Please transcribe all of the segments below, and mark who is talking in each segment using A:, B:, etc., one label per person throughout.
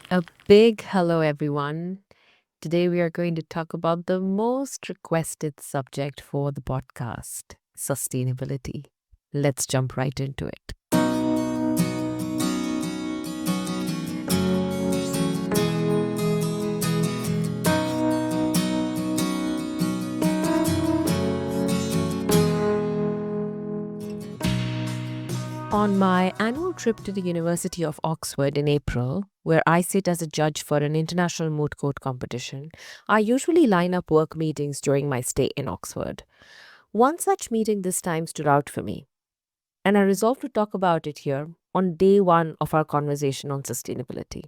A: A big hello, everyone. Today, we are going to talk about the most requested subject for the podcast sustainability. Let's jump right into it. On my annual trip to the University of Oxford in April, where I sit as a judge for an international moot court competition, I usually line up work meetings during my stay in Oxford. One such meeting this time stood out for me, and I resolved to talk about it here on day one of our conversation on sustainability.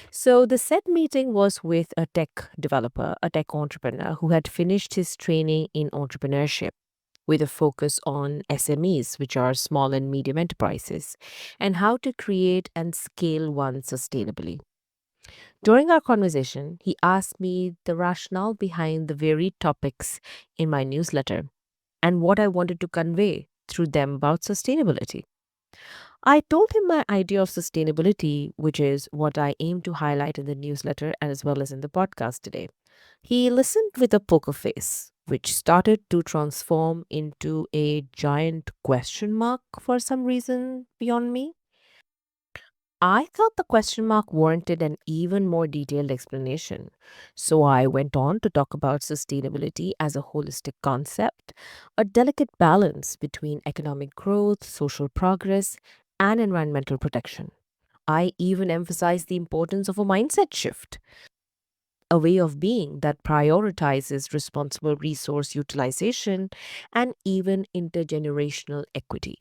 A: So, the said meeting was with a tech developer, a tech entrepreneur who had finished his training in entrepreneurship with a focus on SMEs, which are small and medium enterprises, and how to create and scale one sustainably. During our conversation, he asked me the rationale behind the varied topics in my newsletter and what I wanted to convey through them about sustainability. I told him my idea of sustainability, which is what I aim to highlight in the newsletter as well as in the podcast today. He listened with a poker face, which started to transform into a giant question mark for some reason beyond me. I thought the question mark warranted an even more detailed explanation. So I went on to talk about sustainability as a holistic concept, a delicate balance between economic growth, social progress, and environmental protection. I even emphasized the importance of a mindset shift, a way of being that prioritizes responsible resource utilization and even intergenerational equity.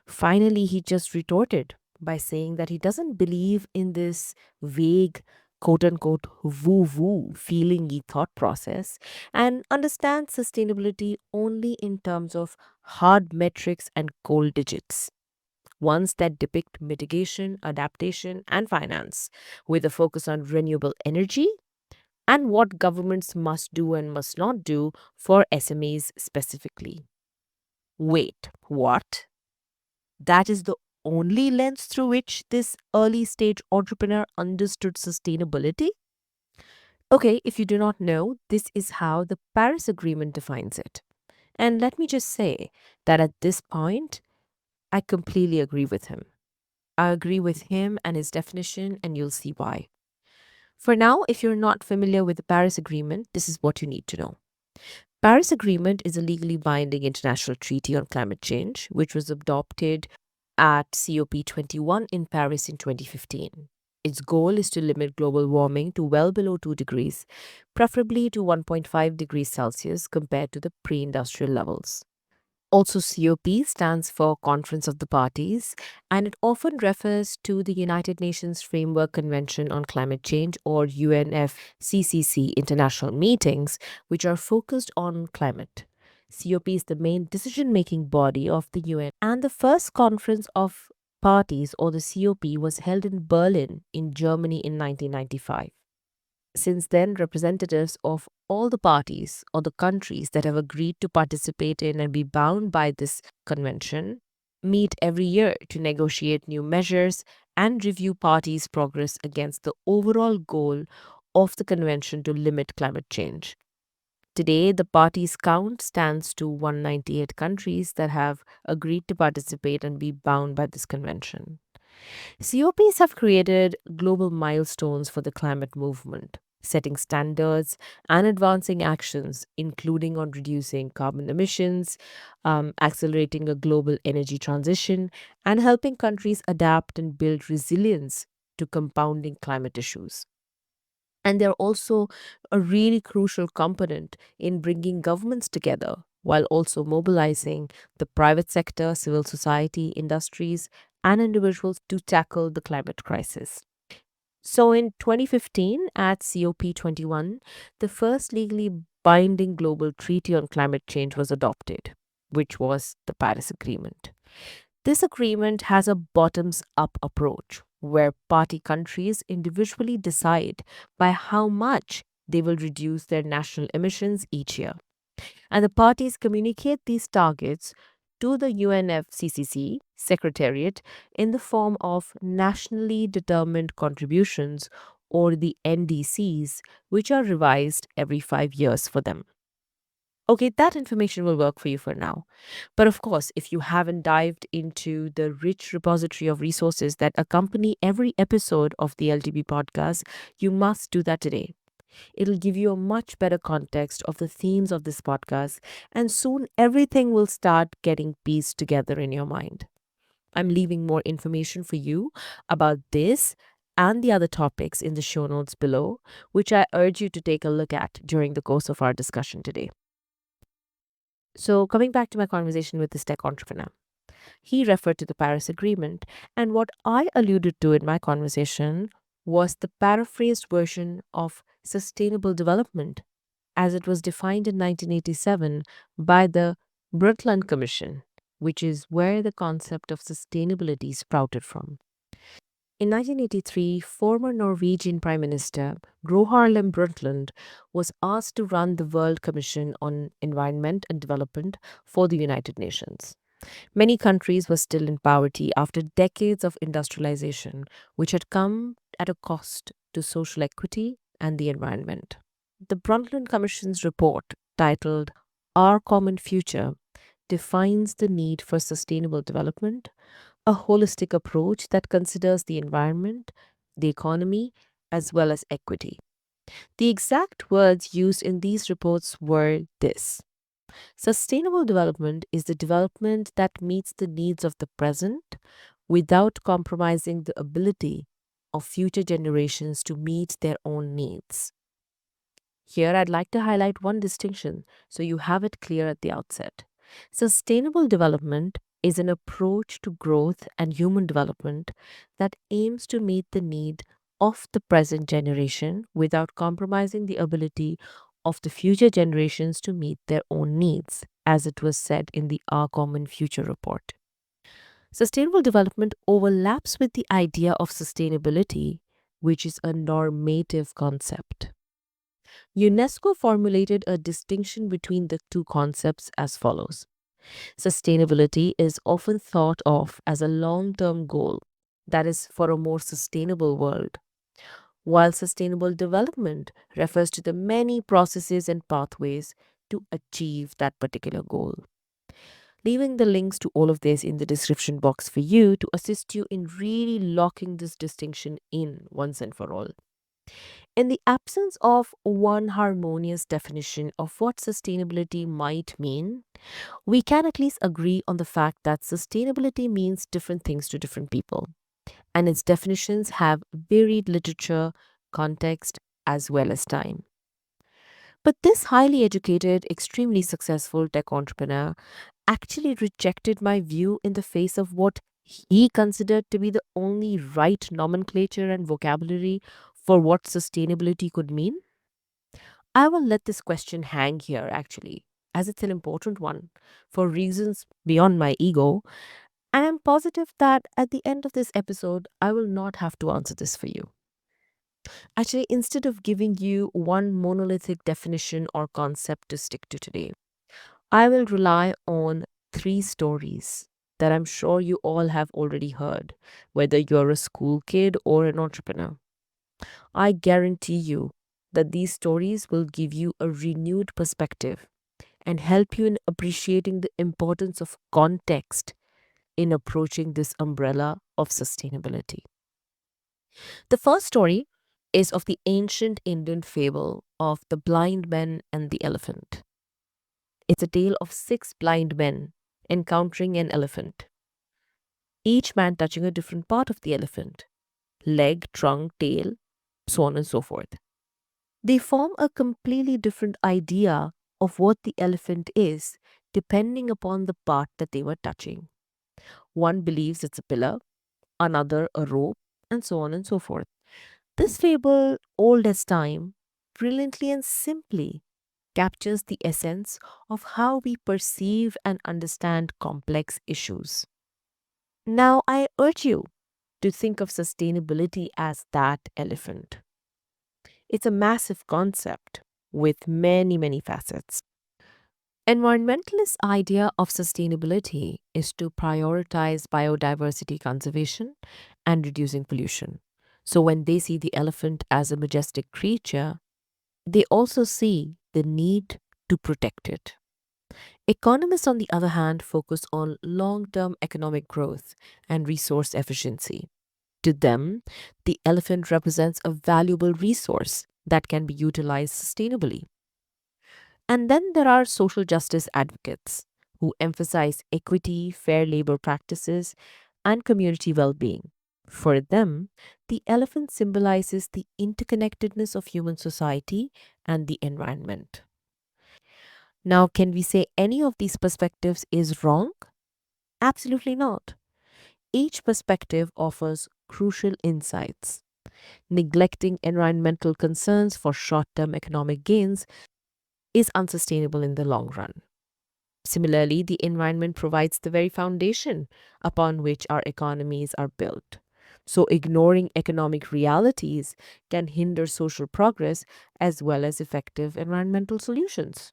A: Finally, he just retorted by saying that he doesn't believe in this vague, quote unquote, woo woo feelingy thought process and understands sustainability only in terms of hard metrics and cold digits. Ones that depict mitigation, adaptation, and finance, with a focus on renewable energy and what governments must do and must not do for SMEs specifically. Wait, what? That is the only lens through which this early stage entrepreneur understood sustainability? Okay, if you do not know, this is how the Paris Agreement defines it. And let me just say that at this point, I completely agree with him. I agree with him and his definition, and you'll see why. For now, if you're not familiar with the Paris Agreement, this is what you need to know. Paris Agreement is a legally binding international treaty on climate change, which was adopted at COP21 in Paris in 2015. Its goal is to limit global warming to well below 2 degrees, preferably to 1.5 degrees Celsius compared to the pre industrial levels. Also, COP stands for Conference of the Parties, and it often refers to the United Nations Framework Convention on Climate Change or UNFCCC international meetings, which are focused on climate. COP is the main decision making body of the UN, and the first conference of parties or the COP was held in Berlin in Germany in 1995. Since then, representatives of all the parties or the countries that have agreed to participate in and be bound by this convention meet every year to negotiate new measures and review parties' progress against the overall goal of the convention to limit climate change. Today, the parties' count stands to 198 countries that have agreed to participate and be bound by this convention. COPs have created global milestones for the climate movement, setting standards and advancing actions, including on reducing carbon emissions, accelerating a global energy transition, and helping countries adapt and build resilience to compounding climate issues. And they're also a really crucial component in bringing governments together while also mobilizing the private sector, civil society, industries, and individuals to tackle the climate crisis. So in 2015, at COP21, the first legally binding global treaty on climate change was adopted, which was the Paris Agreement. This agreement has a bottoms up approach where party countries individually decide by how much they will reduce their national emissions each year. And the parties communicate these targets to the UNFCCC Secretariat in the form of Nationally Determined Contributions, or the NDCs, which are revised every 5 years for them. Okay, that information will work for you for now. But of course, if you haven't dived into the rich repository of resources that accompany every episode of the LTB podcast, you must do that today. It'll give you a much better context of the themes of this podcast, and soon everything will start getting pieced together in your mind. I'm leaving more information for you about this and the other topics in the show notes below, which I urge you to take a look at during the course of our discussion today. So, coming back to my conversation with this tech entrepreneur, he referred to the Paris Agreement, and what I alluded to in my conversation was the paraphrased version of sustainable development as it was defined in 1987 by the Brundtland Commission, which is where the concept of sustainability sprouted from. In 1983, former Norwegian Prime Minister Gro Harlem Brundtland was asked to run the World Commission on Environment and Development for the United Nations. Many countries were still in poverty after decades of industrialization, which had come at a cost to social equity and the environment. The Brundtland Commission's report, titled Our Common Future, defines the need for sustainable development, a holistic approach that considers the environment, the economy, as well as equity. The exact words used in these reports were this: sustainable development is the development that meets the needs of the present without compromising the ability of future generations to meet their own needs. Here, I'd like to highlight one distinction so you have it clear at the outset. Sustainable development is an approach to growth and human development that aims to meet the need of the present generation without compromising the ability of the future generations to meet their own needs, as it was said in the Our Common Future report. Sustainable development overlaps with the idea of sustainability, which is a normative concept. UNESCO formulated a distinction between the two concepts as follows. Sustainability is often thought of as a long term goal, that is, for a more sustainable world, while sustainable development refers to the many processes and pathways to achieve that particular goal. Leaving the links to all of this in the description box for you to assist you in really locking this distinction in once and for all. In the absence of one harmonious definition of what sustainability might mean, we can at least agree on the fact that sustainability means different things to different people, and its definitions have varied literature, context, as well as time. But this highly educated, extremely successful tech entrepreneur actually rejected my view in the face of what he considered to be the only right nomenclature and vocabulary for what sustainability could mean. I will let this question hang here actually, as it's an important one for reasons beyond my ego, and I'm positive that at the end of this episode, I will not have to answer this for you. Actually, instead of giving you one monolithic definition or concept to stick to today, I will rely on three stories that I'm sure you all have already heard, whether you're a school kid or an entrepreneur. I guarantee you that these stories will give you a renewed perspective and help you in appreciating the importance of context in approaching this umbrella of sustainability. The first story is of the ancient Indian fable of the blind man and the elephant. It's a tale of six blind men encountering an elephant, each man touching a different part of the elephant: leg, trunk, tail, so on and so forth. They form a completely different idea of what the elephant is depending upon the part that they were touching. One believes it's a pillar, another a rope, and so on and so forth. This fable, old as time, brilliantly and simply captures the essence of how we perceive and understand complex issues. Now, I urge you to think of sustainability as that elephant. It's a massive concept with many, many facets. Environmentalists' idea of sustainability is to prioritize biodiversity conservation and reducing pollution. So when they see the elephant as a majestic creature, they also see the need to protect it. Economists, on the other hand, focus on long term economic growth and resource efficiency. To them, the elephant represents a valuable resource that can be utilized sustainably. And then there are social justice advocates who emphasize equity, fair labor practices, and community well being. For them, the elephant symbolizes the interconnectedness of human society and the environment. Now, can we say any of these perspectives is wrong? Absolutely not. Each perspective offers crucial insights. Neglecting environmental concerns for short term economic gains is unsustainable in the long run. Similarly, the environment provides the very foundation upon which our economies are built. So, ignoring economic realities can hinder social progress as well as effective environmental solutions.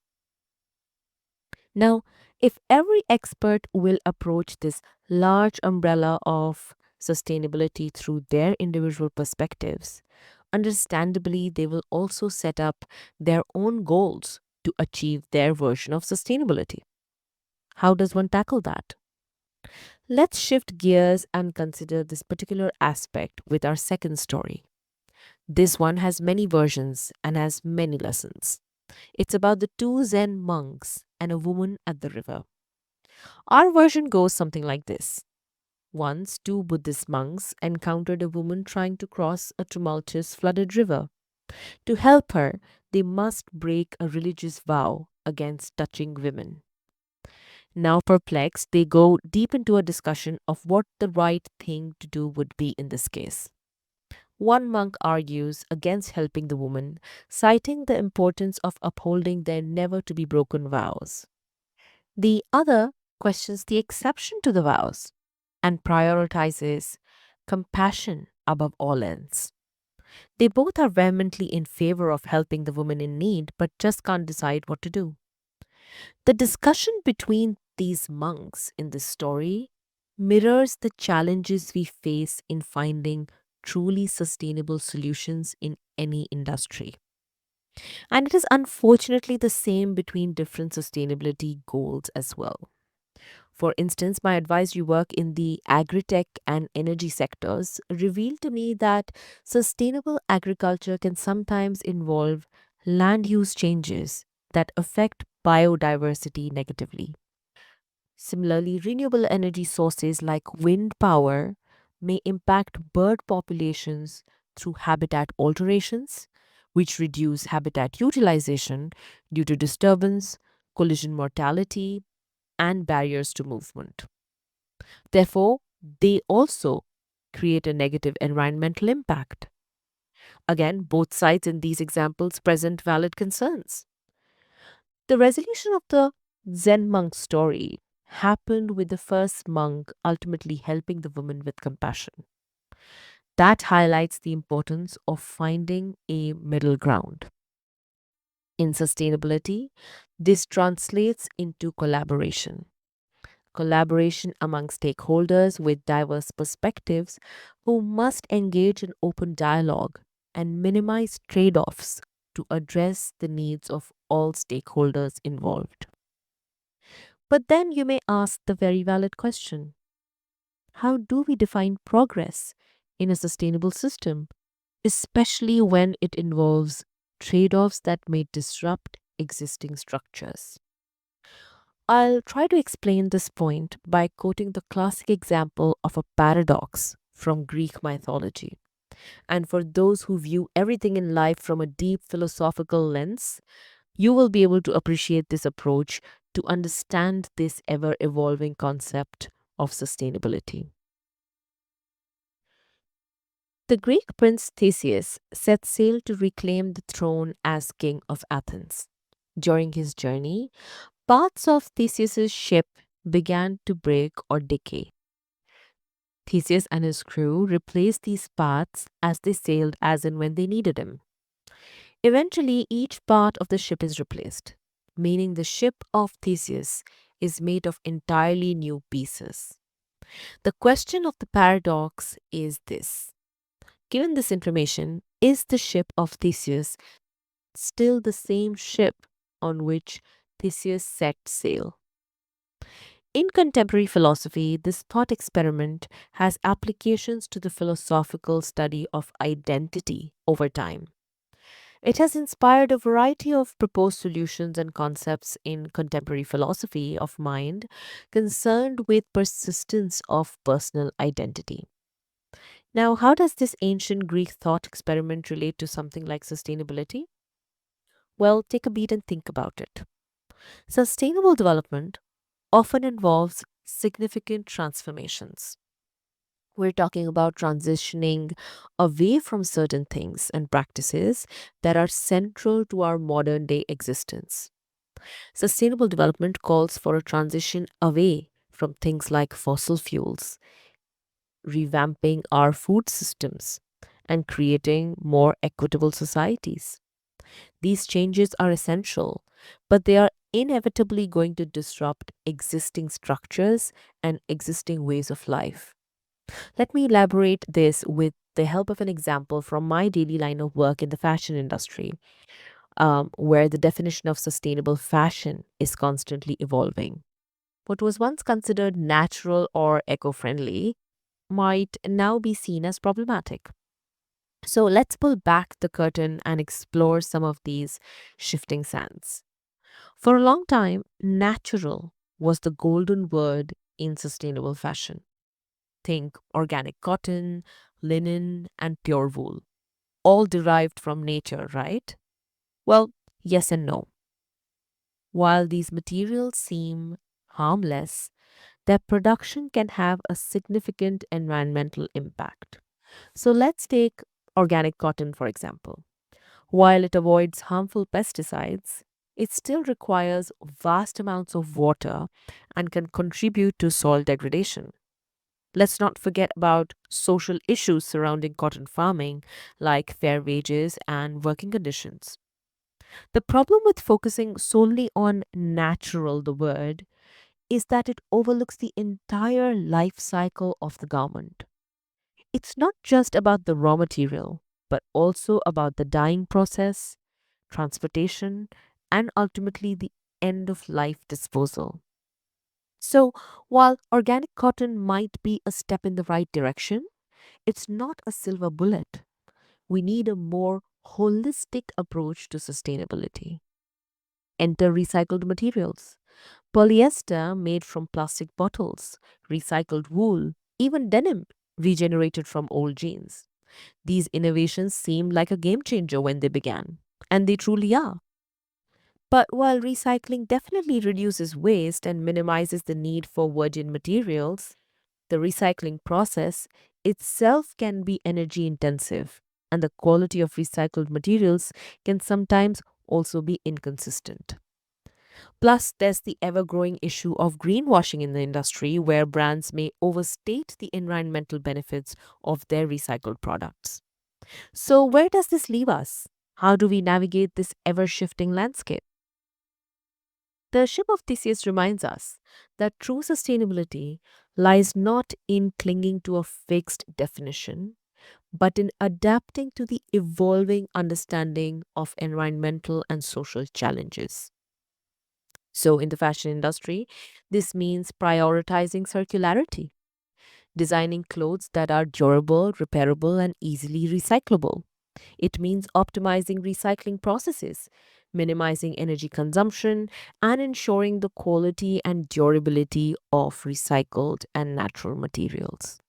A: Now, if every expert will approach this large umbrella of sustainability through their individual perspectives, understandably, they will also set up their own goals to achieve their version of sustainability. How does one tackle that? Let's shift gears and consider this particular aspect with our second story. This one has many versions and has many lessons. It's about the two Zen monks and a woman at the river. Our version goes something like this. Once, two Buddhist monks encountered a woman trying to cross a tumultuous, flooded river. To help her, they must break a religious vow against touching women. Now perplexed, they go deep into a discussion of what the right thing to do would be in this case. One monk argues against helping the woman, citing the importance of upholding their never to be broken vows. The other questions the exception to the vows and prioritizes compassion above all else. They both are vehemently in favor of helping the woman in need, but just can't decide what to do. The discussion between these monks in this story mirrors the challenges we face in finding truly sustainable solutions in any industry. And it is unfortunately the same between different sustainability goals as well. For instance, my advisory work in the agri-tech and energy sectors revealed to me that sustainable agriculture can sometimes involve land use changes that affect biodiversity negatively. Similarly, renewable energy sources like wind power may impact bird populations through habitat alterations, which reduce habitat utilization due to disturbance, collision mortality, and barriers to movement. Therefore, they also create a negative environmental impact. Again, both sides in these examples present valid concerns. The resolution of the Zen monk story happened with the first monk ultimately helping the woman with compassion. That highlights the importance of finding a middle ground. In sustainability, this translates into collaboration. Collaboration among stakeholders with diverse perspectives who must engage in open dialogue and minimize trade offs to address the needs of all stakeholders involved. But then you may ask the very valid question: how do we define progress in a sustainable system, especially when it involves trade offs that may disrupt existing structures? I'll try to explain this point by quoting the classic example of a paradox from Greek mythology. And for those who view everything in life from a deep philosophical lens, you will be able to appreciate this approach to understand this ever evolving concept of sustainability. The Greek prince Theseus set sail to reclaim the throne as king of Athens. During his journey, parts of Theseus's ship began to break or decay. Theseus and his crew replaced these parts as they sailed as and when they needed him. Eventually, each part of the ship is replaced, meaning the ship of Theseus is made of entirely new pieces. The question of the paradox is this: given this information, is the ship of Theseus still the same ship on which Theseus set sail? In contemporary philosophy, this thought experiment has applications to the philosophical study of identity over time. It has inspired a variety of proposed solutions and concepts in contemporary philosophy of mind concerned with persistence of personal identity. Now, how does this ancient Greek thought experiment relate to something like sustainability? Well, take a beat and think about it. Sustainable development often involves significant transformations. We're talking about transitioning away from certain things and practices that are central to our modern day existence. Sustainable development calls for a transition away from things like fossil fuels, revamping our food systems, and creating more equitable societies. These changes are essential, but they are inevitably going to disrupt existing structures and existing ways of life. Let me elaborate this with the help of an example from my daily line of work in the fashion industry, where the definition of sustainable fashion is constantly evolving. What was once considered natural or eco friendly might now be seen as problematic. So let's pull back the curtain and explore some of these shifting sands. For a long time, natural was the golden word in sustainable fashion. Think organic cotton, linen, and pure wool, all derived from nature, right? Well, yes and no. While these materials seem harmless, their production can have a significant environmental impact. So let's take organic cotton, for example. While it avoids harmful pesticides, it still requires vast amounts of water and can contribute to soil degradation. Let's not forget about social issues surrounding cotton farming, like fair wages and working conditions. The problem with focusing solely on natural, the word, is that it overlooks the entire life cycle of the garment. It's not just about the raw material, but also about the dyeing process, transportation, and ultimately the end of life disposal. So, while organic cotton might be a step in the right direction, it's not a silver bullet. We need a more holistic approach to sustainability. Enter recycled materials. Polyester made from plastic bottles, recycled wool, even denim regenerated from old jeans. These innovations seemed like a game changer when they began, and they truly are. But while recycling definitely reduces waste and minimizes the need for virgin materials, the recycling process itself can be energy intensive, and the quality of recycled materials can sometimes also be inconsistent. Plus, there's the ever growing issue of greenwashing in the industry, where brands may overstate the environmental benefits of their recycled products. So, where does this leave us? How do we navigate this ever shifting landscape? The Ship of Theseus reminds us that true sustainability lies not in clinging to a fixed definition, but in adapting to the evolving understanding of environmental and social challenges. So, in the fashion industry, this means prioritizing circularity, designing clothes that are durable, repairable, and easily recyclable. It means optimizing recycling processes, minimizing energy consumption, and ensuring the quality and durability of recycled and natural materials.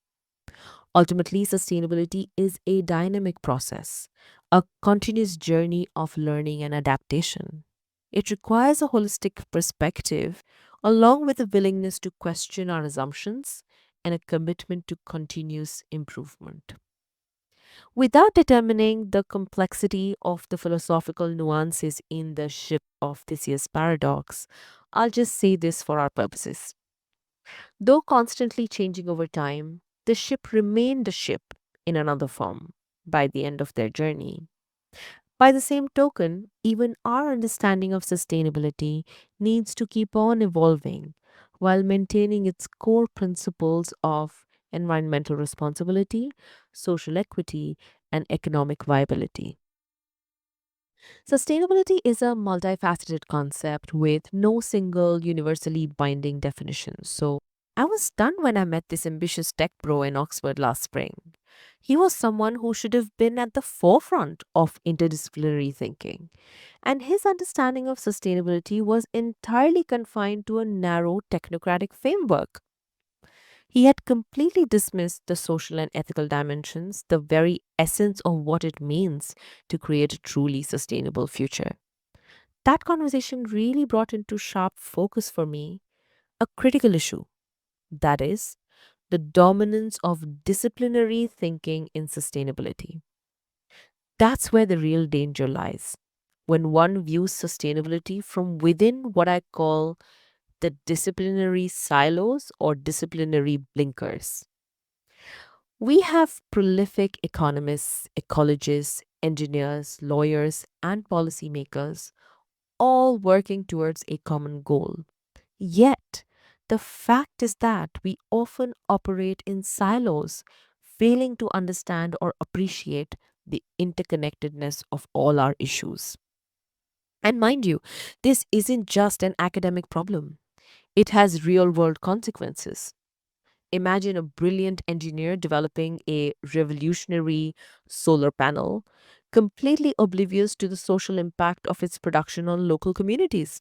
A: Ultimately, sustainability is a dynamic process, a continuous journey of learning and adaptation. It requires a holistic perspective, along with a willingness to question our assumptions and a commitment to continuous improvement. Without determining the complexity of the philosophical nuances in the Ship of Theseus paradox, I'll just say this for our purposes. Though constantly changing over time, the ship remained a ship in another form by the end of their journey. By the same token, even our understanding of sustainability needs to keep on evolving while maintaining its core principles of environmental responsibility, social equity, and economic viability. Sustainability is a multifaceted concept with no single universally binding definition. So, I was stunned when I met this ambitious tech bro in Oxford last spring. He was someone who should have been at the forefront of interdisciplinary thinking, and his understanding of sustainability was entirely confined to a narrow technocratic framework. He had completely dismissed the social and ethical dimensions, the very essence of what it means to create a truly sustainable future. That conversation really brought into sharp focus for me a critical issue, that is, the dominance of disciplinary thinking in sustainability. That's where the real danger lies. When one views sustainability from within what I call the disciplinary silos or disciplinary blinkers. We have prolific economists, ecologists, engineers, lawyers, and policymakers all working towards a common goal. Yet, the fact is that we often operate in silos, failing to understand or appreciate the interconnectedness of all our issues. And mind you, this isn't just an academic problem, it has real world consequences. Imagine a brilliant engineer developing a revolutionary solar panel, completely oblivious to the social impact of its production on local communities,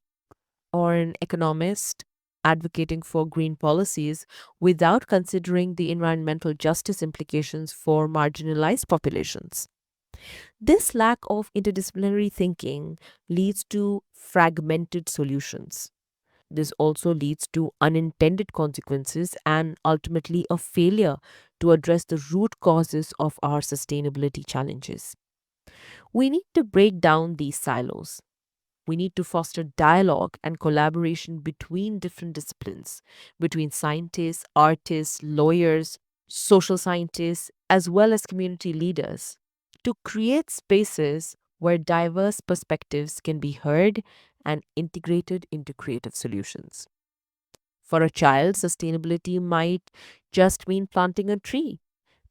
A: or an economist advocating for green policies without considering the environmental justice implications for marginalized populations. This lack of interdisciplinary thinking leads to fragmented solutions. This also leads to unintended consequences and ultimately a failure to address the root causes of our sustainability challenges. We need to break down these silos. We need to foster dialogue and collaboration between different disciplines, between scientists, artists, lawyers, social scientists, as well as community leaders, to create spaces where diverse perspectives can be heard and integrated into creative solutions. For a child, sustainability might just mean planting a tree,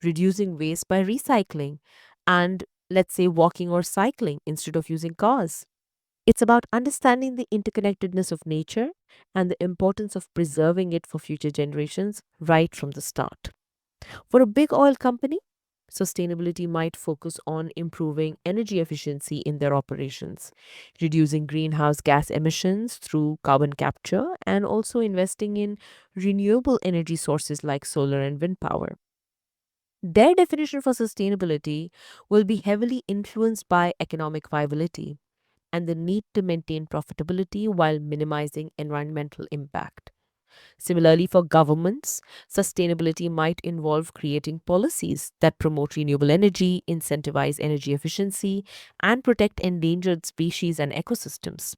A: reducing waste by recycling, and let's say walking or cycling instead of using cars. It's about understanding the interconnectedness of nature and the importance of preserving it for future generations right from the start. For a big oil company, sustainability might focus on improving energy efficiency in their operations, reducing greenhouse gas emissions through carbon capture, and also investing in renewable energy sources like solar and wind power. Their definition for sustainability will be heavily influenced by economic viability and the need to maintain profitability while minimizing environmental impact. Similarly, for governments, sustainability might involve creating policies that promote renewable energy, incentivize energy efficiency, and protect endangered species and ecosystems.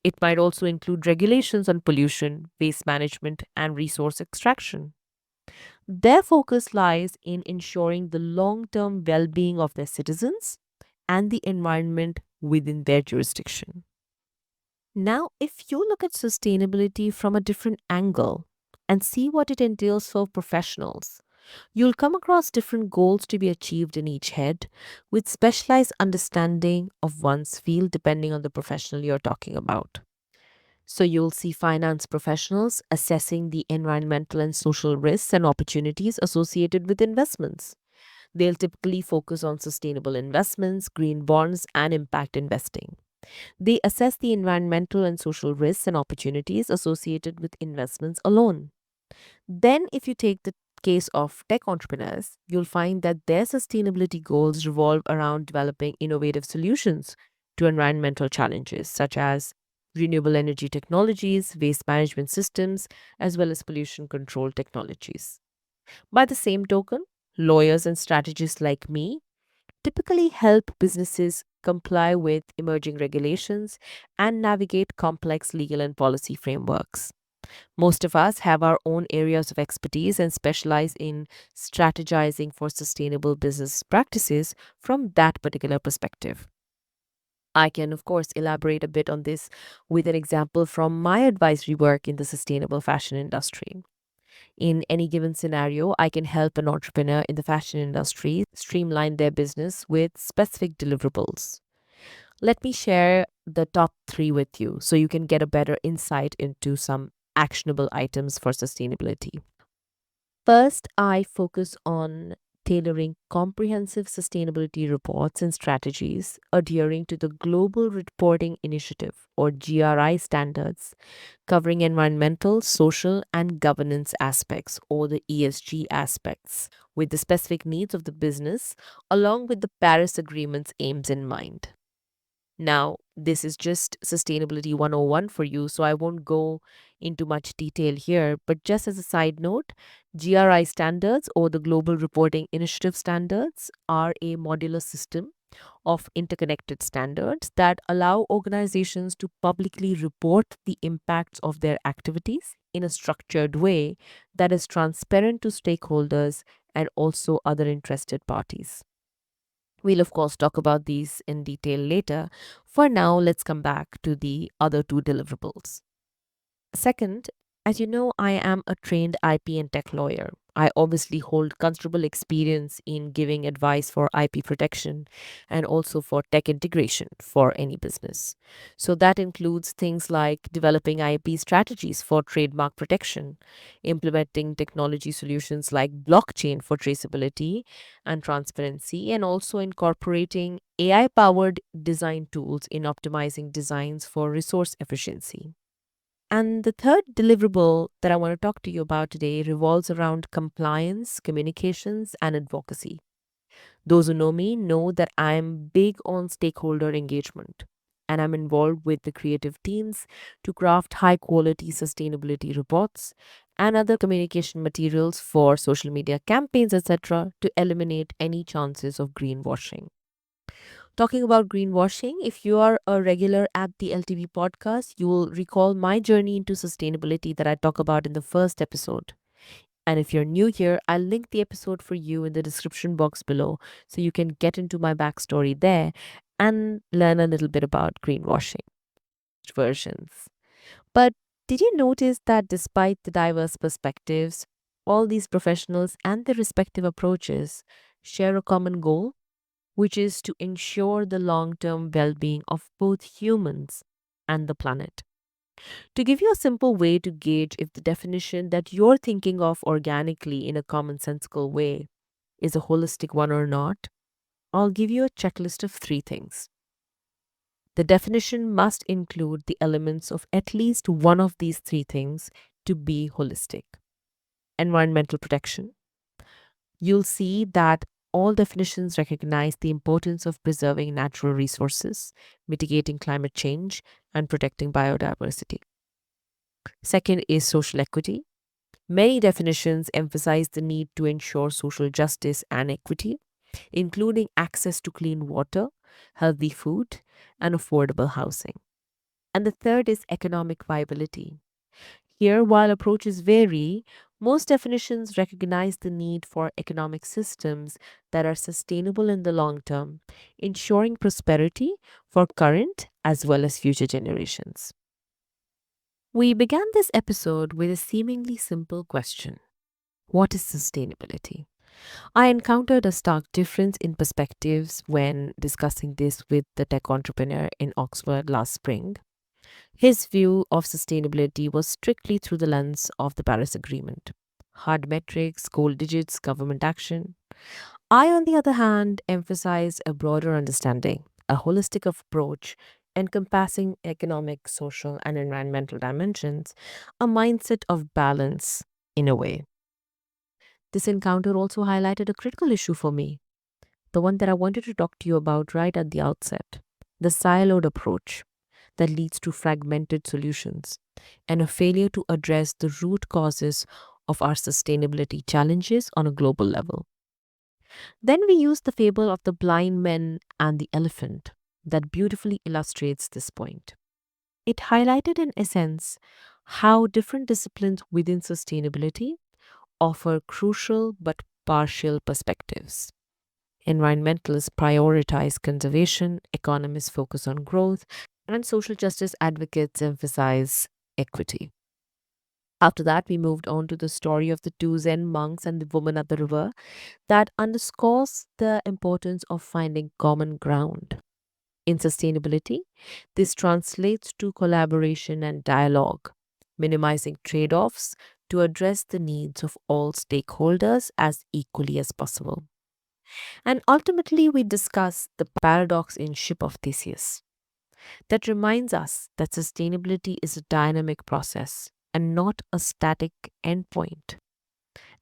A: It might also include regulations on pollution, waste management, and resource extraction. Their focus lies in ensuring the long term well being of their citizens and the environment within their jurisdiction. Now, if you look at sustainability from a different angle and see what it entails for professionals, you'll come across different goals to be achieved in each head with specialized understanding of one's field depending on the professional you're talking about. So, you'll see finance professionals assessing the environmental and social risks and opportunities associated with investments. They'll typically focus on sustainable investments, green bonds, and impact investing. They assess the environmental and social risks and opportunities associated with investments alone. Then, if you take the case of tech entrepreneurs, you'll find that their sustainability goals revolve around developing innovative solutions to environmental challenges such as renewable energy technologies, waste management systems, as well as pollution control technologies. By the same token, lawyers and strategists like me typically help businesses comply with emerging regulations and navigate complex legal and policy frameworks. Most of us have our own areas of expertise and specialize in strategizing for sustainable business practices from that particular perspective. I can, of course, elaborate a bit on this with an example from my advisory work in the sustainable fashion industry. In any given scenario, I can help an entrepreneur in the fashion industry streamline their business with specific deliverables. Let me share the top three with you so you can get a better insight into some actionable items for sustainability. First, I focus on tailoring comprehensive sustainability reports and strategies adhering to the Global Reporting Initiative or GRI standards covering environmental, social, and governance aspects or the ESG aspects with the specific needs of the business along with the Paris Agreement's aims in mind. Now, this is just Sustainability 101 for you, so I won't go into much detail here. But just as a side note, GRI standards or the Global Reporting Initiative standards are a modular system of interconnected standards that allow organizations to publicly report the impacts of their activities in a structured way that is transparent to stakeholders and also other interested parties. We'll, of course, talk about these in detail later. For now, let's come back to the other two deliverables. Second, as you know, I am a trained IP and tech lawyer. I obviously hold considerable experience in giving advice for IP protection and also for tech integration for any business. So that includes things like developing IP strategies for trademark protection, implementing technology solutions like blockchain for traceability and transparency, and also incorporating AI powered design tools in optimizing designs for resource efficiency. And the third deliverable that I want to talk to you about today revolves around compliance, communications, and advocacy. Those who know me know that I'm big on stakeholder engagement, and I'm involved with the creative teams to craft high quality sustainability reports and other communication materials for social media campaigns, etc., to eliminate any chances of greenwashing. Talking about greenwashing, if you are a regular at the LTV podcast, you will recall my journey into sustainability that I talk about in the first episode. And if you're new here, I'll link the episode for you in the description box below so you can get into my backstory there and learn a little bit about greenwashing versions. But did you notice that despite the diverse perspectives, all these professionals and their respective approaches share a common goal, which is to ensure the long term well being of both humans and the planet? To give you a simple way to gauge if the definition that you're thinking of organically in a commonsensical way is a holistic one or not, I'll give you a checklist of three things. The definition must include the elements of at least one of these three things to be holistic. Environmental protection. You'll see that all definitions recognize the importance of preserving natural resources, mitigating climate change, and protecting biodiversity. Second is social equity. Many definitions emphasize the need to ensure social justice and equity, including access to clean water, healthy food, and affordable housing. And the third is economic viability. Here, while approaches vary, most definitions recognize the need for economic systems that are sustainable in the long term, ensuring prosperity for current as well as future generations. We began this episode with a seemingly simple question: what is sustainability? I encountered a stark difference in perspectives when discussing this with the tech entrepreneur in Oxford last spring. His view of sustainability was strictly through the lens of the Paris Agreement: hard metrics, goal digits, government action. I, on the other hand, emphasize a broader understanding, a holistic approach encompassing economic, social, and environmental dimensions, a mindset of balance in a way. This encounter also highlighted a critical issue for me, the one that I wanted to talk to you about right at the outset: the siloed approach that leads to fragmented solutions and a failure to address the root causes of our sustainability challenges on a global level. Then we use the fable of the blind men and the elephant that beautifully illustrates this point. It highlighted, in essence, how different disciplines within sustainability offer crucial but partial perspectives. Environmentalists prioritize conservation, economists focus on growth, and social justice advocates emphasize equity. After that, we moved on to the story of the two Zen monks and the woman at the river that underscores the importance of finding common ground. In sustainability, this translates to collaboration and dialogue, minimizing trade offs to address the needs of all stakeholders as equally as possible. And ultimately, we discuss the paradox in Ship of Theseus that reminds us that sustainability is a dynamic process and not a static endpoint.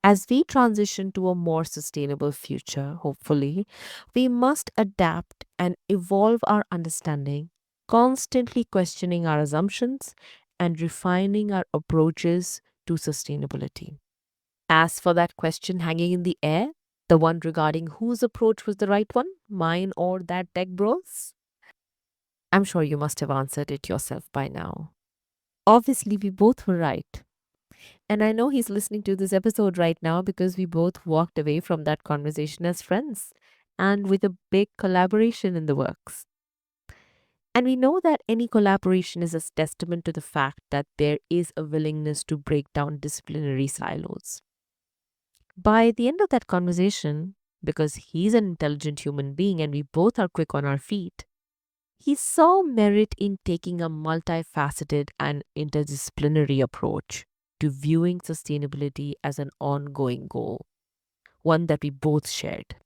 A: As we transition to a more sustainable future, hopefully, we must adapt and evolve our understanding, constantly questioning our assumptions and refining our approaches to sustainability. As for that question hanging in the air, the one regarding whose approach was the right one, mine or that tech bros, I'm sure you must have answered it yourself by now. Obviously, we both were right. And I know he's listening to this episode right now because we both walked away from that conversation as friends and with a big collaboration in the works. And we know that any collaboration is a testament to the fact that there is a willingness to break down disciplinary silos. By the end of that conversation, because he's an intelligent human being and we both are quick on our feet, he saw merit in taking a multifaceted and interdisciplinary approach to viewing sustainability as an ongoing goal, one that we both shared.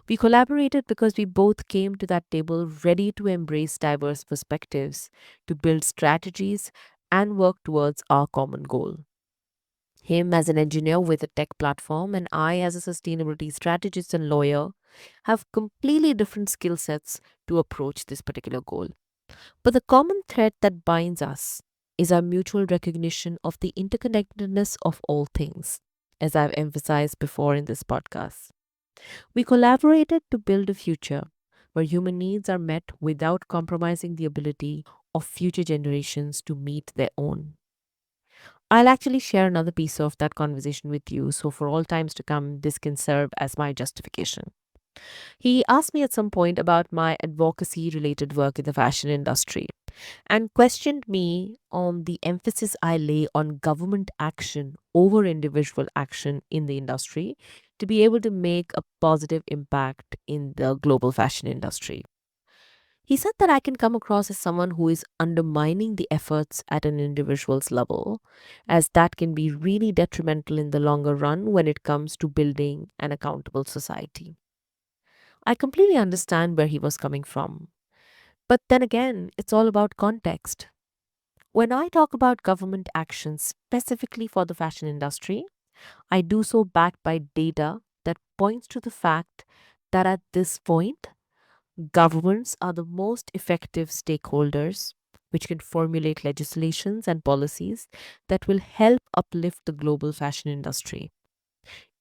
A: We collaborated because we both came to that table ready to embrace diverse perspectives, to build strategies, and work towards our common goal. Him as an engineer with a tech platform, and I as a sustainability strategist and lawyer have completely different skill sets to approach this particular goal. But the common thread that binds us is our mutual recognition of the interconnectedness of all things, as I've emphasized before in this podcast. We collaborated to build a future where human needs are met without compromising the ability of future generations to meet their own. I'll actually share another piece of that conversation with you, so for all times to come, this can serve as my justification. He asked me at some point about my advocacy related work in the fashion industry and questioned me on the emphasis I lay on government action over individual action in the industry to be able to make a positive impact in the global fashion industry. He said that I can come across as someone who is undermining the efforts at an individual's level, as that can be really detrimental in the longer run when it comes to building an accountable society. I completely understand where he was coming from. But then again, it's all about context. When I talk about government action specifically for the fashion industry, I do so backed by data that points to the fact that at this point, governments are the most effective stakeholders which can formulate legislations and policies that will help uplift the global fashion industry.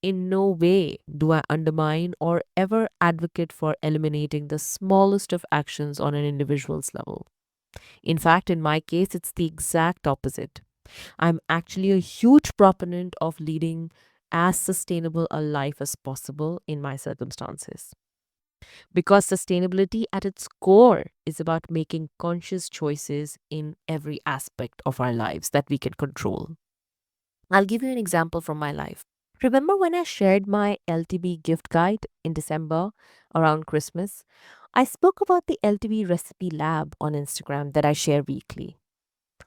A: In no way do I undermine or ever advocate for eliminating the smallest of actions on an individual's level. In fact, in my case, it's the exact opposite. I'm actually a huge proponent of leading as sustainable a life as possible in my circumstances. Because sustainability at its core is about making conscious choices in every aspect of our lives that we can control. I'll give you an example from my life. Remember when I shared my LTB gift guide in December around Christmas? I spoke about the LTB recipe lab on Instagram that I share weekly.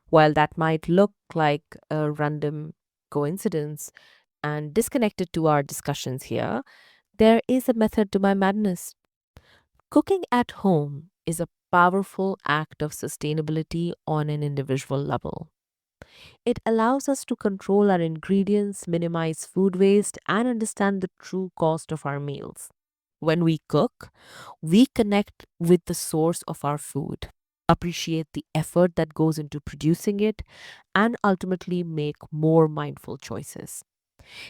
A: While that might look like a random coincidence and disconnected to our discussions here, there is a method to my madness. Cooking at home is a powerful act of sustainability on an individual level. It allows us to control our ingredients, minimize food waste, and understand the true cost of our meals. When we cook, we connect with the source of our food, appreciate the effort that goes into producing it, and ultimately make more mindful choices.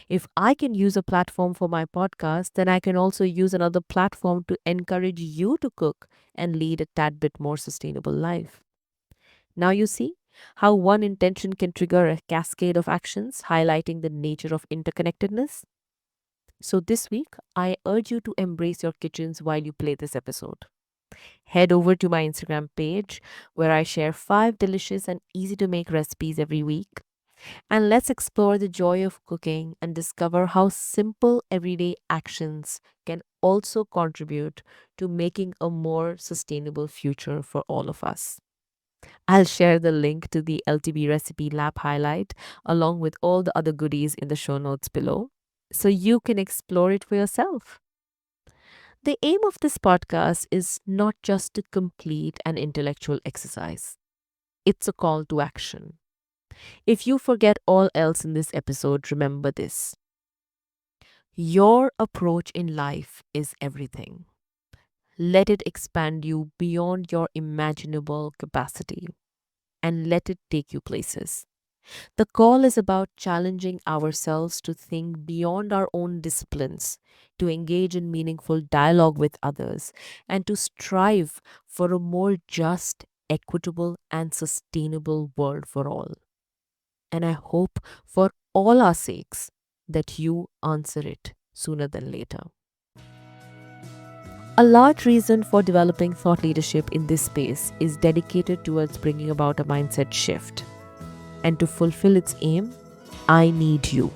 A: If I can use a platform for my podcast, then I can also use another platform to encourage you to cook and lead a tad bit more sustainable life. Now you see how one intention can trigger a cascade of actions, highlighting the nature of interconnectedness. So this week, I urge you to embrace your kitchens while you play this episode. Head over to my Instagram page where I share 5 delicious and easy to make recipes every week. And let's explore the joy of cooking and discover how simple everyday actions can also contribute to making a more sustainable future for all of us. I'll share the link to the LTB recipe lab highlight along with all the other goodies in the show notes below so you can explore it for yourself. The aim of this podcast is not just to complete an intellectual exercise, it's a call to action. If you forget all else in this episode, remember this: your approach in life is everything. Let it expand you beyond your imaginable capacity and let it take you places. The call is about challenging ourselves to think beyond our own disciplines, to engage in meaningful dialogue with others, and to strive for a more just, equitable, and sustainable world for all. And I hope for all our sakes that you answer it sooner than later. A large reason for developing thought leadership in this space is dedicated towards bringing about a mindset shift. And to fulfill its aim, I need you.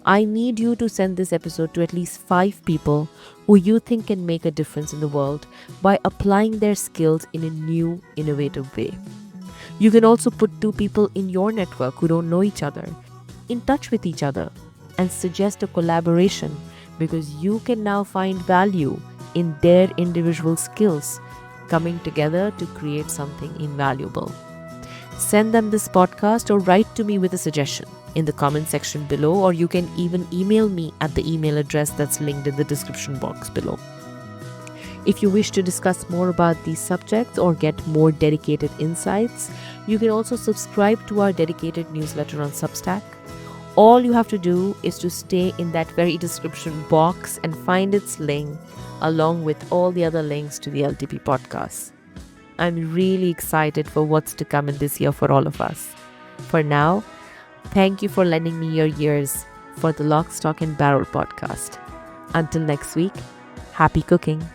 A: I need you to send this episode to at least 5 people who you think can make a difference in the world by applying their skills in a new, innovative way. You can also put 2 people in your network who don't know each other in touch with each other and suggest a collaboration because you can now find value in their individual skills coming together to create something invaluable. Send them this podcast or write to me with a suggestion in the comment section below, or you can even email me at the email address that's linked in the description box below. If you wish to discuss more about these subjects or get more dedicated insights, you can also subscribe to our dedicated newsletter on Substack. All you have to do is to stay in that very description box and find its link along with all the other links to the LTP podcast. I'm really excited for what's to come in this year for all of us. For now, thank you for lending me your ears for the LOCS-TALK and Barrel podcast. Until next week, happy cooking.